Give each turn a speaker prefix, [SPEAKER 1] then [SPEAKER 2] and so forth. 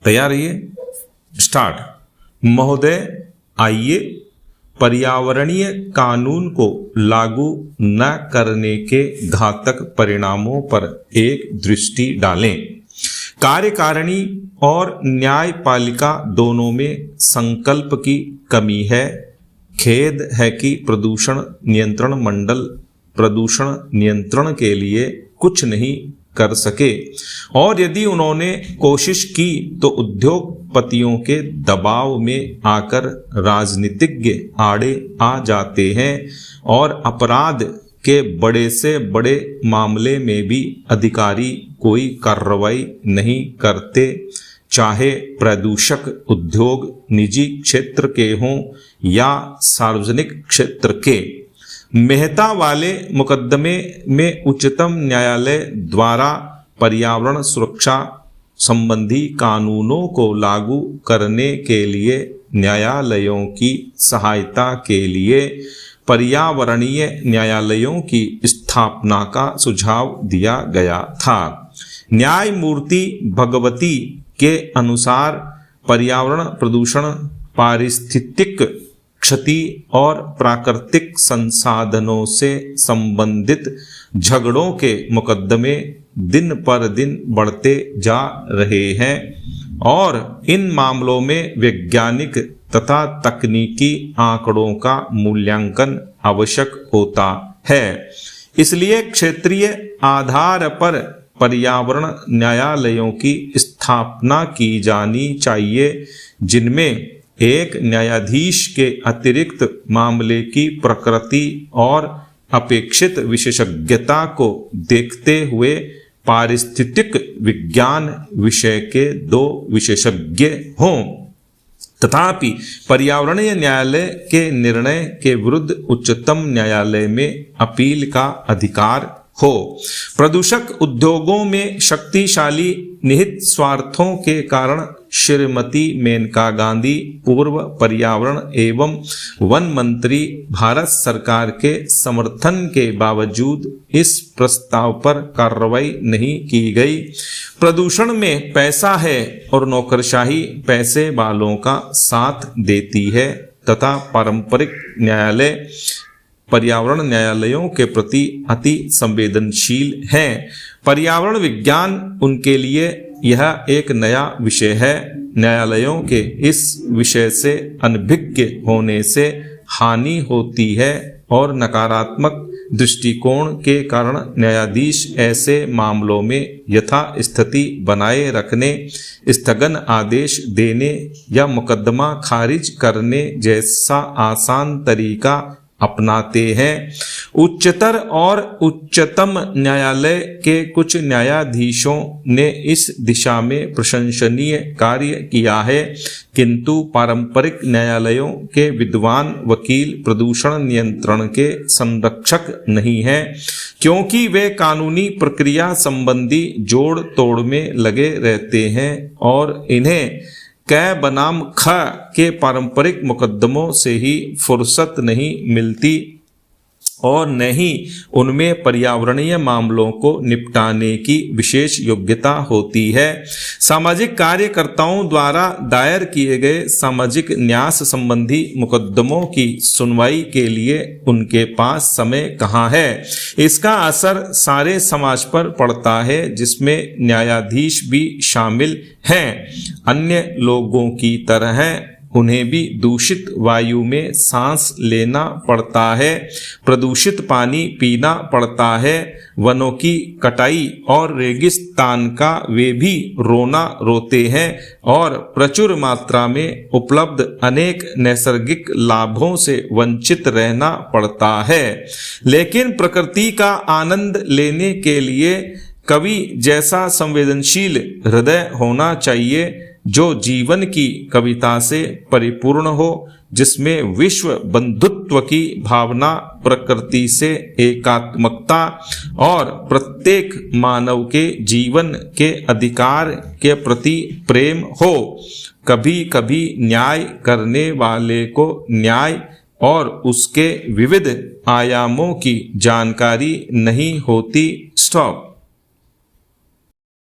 [SPEAKER 1] तैयार रहिए, स्टार्ट। महोदय, आइए पर्यावरणीय कानून को लागू न करने के घातक परिणामों पर एक दृष्टि डालें। कार्यकारिणी और न्यायपालिका दोनों में संकल्प की कमी है। खेद है कि प्रदूषण नियंत्रण मंडल प्रदूषण नियंत्रण के लिए कुछ नहीं कर सके, और यदि उन्होंने कोशिश की तो उद्योगपतियों के दबाव में आकर राजनीतिज्ञ आड़े आ जाते हैं और अपराध के बड़े से बड़े मामले में भी अधिकारी कोई कार्रवाई नहीं करते, चाहे प्रदूषक उद्योग निजी क्षेत्र के हों या सार्वजनिक क्षेत्र के। मेहता वाले मुकदमे में उच्चतम न्यायालय द्वारा पर्यावरण सुरक्षा संबंधी कानूनों को लागू करने के लिए न्यायालयों की सहायता के लिए पर्यावरणीय न्यायालयों की स्थापना का सुझाव दिया गया था। न्यायमूर्ति भगवती के अनुसार पर्यावरण प्रदूषण, पारिस्थितिक क्षति और प्राकृतिक संसाधनों से संबंधित झगड़ों के मुकदमे दिन पर दिन बढ़ते जा रहे हैं और इन मामलों में वैज्ञानिक तथा तकनीकी आंकड़ों का मूल्यांकन आवश्यक होता है। इसलिए क्षेत्रीय आधार पर पर्यावरण न्यायालयों की स्थापना की जानी चाहिए, जिनमें एक न्यायाधीश के अतिरिक्त मामले की प्रकृति और अपेक्षित विशेषज्ञता को देखते हुए पारिस्थितिक विज्ञान विषय के 2 विशेषज्ञ हों। तथापि पर्यावरणीय न्यायालय के निर्णय के विरुद्ध उच्चतम न्यायालय में अपील का अधिकार हो। प्रदूषक उद्योगों में शक्तिशाली निहित स्वार्थों के कारण श्रीमती मेनका गांधी, पूर्व पर्यावरण एवं वन मंत्री, भारत सरकार के समर्थन के बावजूद इस प्रस्ताव पर कार्रवाई नहीं की गई। प्रदूषण में पैसा है और नौकरशाही पैसे वालों का साथ देती है तथा पारंपरिक न्यायालय पर्यावरण न्यायालयों के प्रति अति संवेदनशील हैं। पर्यावरण विज्ञान उनके लिए यह एक नया विषय है। न्यायालयों के इस विषय से अनभिज्ञ होने से हानि होती है और नकारात्मक दृष्टिकोण के कारण न्यायाधीश ऐसे मामलों में यथास्थिति बनाए रखने, स्थगन आदेश देने या मुकदमा खारिज करने जैसा आसान तरीका अपनाते हैं। उच्चतर और उच्चतम न्यायालय के कुछ न्यायाधीशों ने इस दिशा में प्रशंसनीय कार्य किया है, किंतु पारंपरिक न्यायालयों के विद्वान वकील प्रदूषण नियंत्रण के संरक्षक नहीं हैं, क्योंकि वे कानूनी प्रक्रिया संबंधी जोड़ तोड़ में लगे रहते हैं और इन्हें कै बनाम ख के पारंपरिक मुकदमों से ही फुर्सत नहीं मिलती और न ही उनमें पर्यावरणीय मामलों को निपटाने की विशेष योग्यता होती है। सामाजिक कार्यकर्ताओं द्वारा दायर किए गए सामाजिक न्यास संबंधी मुकदमों की सुनवाई के लिए उनके पास समय कहाँ है। इसका असर सारे समाज पर पड़ता है, जिसमें न्यायाधीश भी शामिल हैं। अन्य लोगों की तरह उन्हें भी दूषित वायु में सांस लेना पड़ता है, प्रदूषित पानी पीना पड़ता है, वनों की कटाई और रेगिस्तान का वे भी रोना रोते हैं और प्रचुर मात्रा में उपलब्ध अनेक नैसर्गिक लाभों से वंचित रहना पड़ता है। लेकिन प्रकृति का आनंद लेने के लिए कवि जैसा संवेदनशील हृदय होना चाहिए, जो जीवन की कविता से परिपूर्ण हो, जिसमें विश्व बंधुत्व की भावना, प्रकृति से एकात्मकता और प्रत्येक मानव के जीवन के अधिकार के प्रति प्रेम हो। कभी कभी न्याय करने वाले को न्याय और उसके विविध आयामों की जानकारी नहीं होती। स्टॉप।